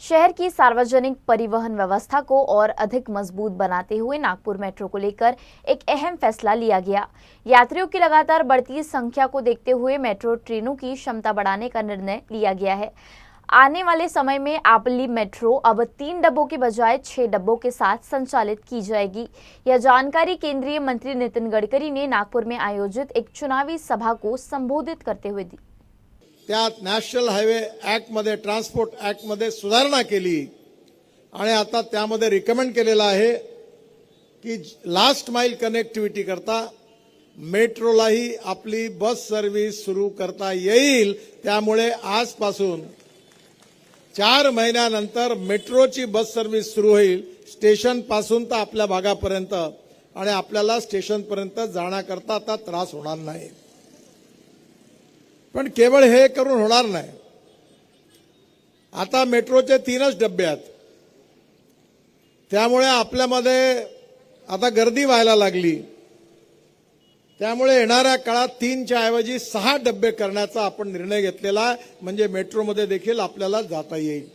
शहर की सार्वजनिक परिवहन व्यवस्था को और अधिक मजबूत बनाते हुए नागपुर मेट्रो को लेकर एक अहम फैसला लिया गया। यात्रियों की लगातार बढ़ती संख्या को देखते हुए मेट्रो ट्रेनों की क्षमता बढ़ाने का निर्णय लिया गया है। आने वाले समय में आपली मेट्रो अब 3 डब्बों के बजाय 6 डब्बों के साथ संचालित की जाएगी। यह जानकारी केंद्रीय मंत्री नितिन गडकरी ने नागपुर में आयोजित एक चुनावी सभा को संबोधित करते हुए दी। त्यात नॅशनल हायवे ऍक्ट मध्ये ट्रान्सपोर्ट ऍक्ट मध्ये सुधारणा केली आणि आता त्यामध्ये रिकमेंड केलेला आहे की लास्ट माइल कनेक्टिव्हिटी करता मेट्रोलाही आपली बस सर्व्हिस सुरू करता येईल। त्यामुळे आजपासून 4 महिन्यानंतर मेट्रोची बस सर्व्हिस सुरू होईल, स्टेशन पासून तर आपल्या भागापर्यंत, आणि आपल्याला स्टेशन पर्यंत जाण्याकरता आता त्रास होणार नाही। पण केवळ हे करून होणार नाही। आता मेट्रोचे 3च डब्बे आहेत, त्यामुळे आपल्यामध्ये आता गर्दी व्हायला लागली। त्यामुळे येणाऱ्या काळात 3च्या ऐवजी 6 डब्बे करण्याचा आपण निर्णय घेतलेला आहे, म्हणजे मेट्रोमध्ये देखील आपल्याला जाता येईल।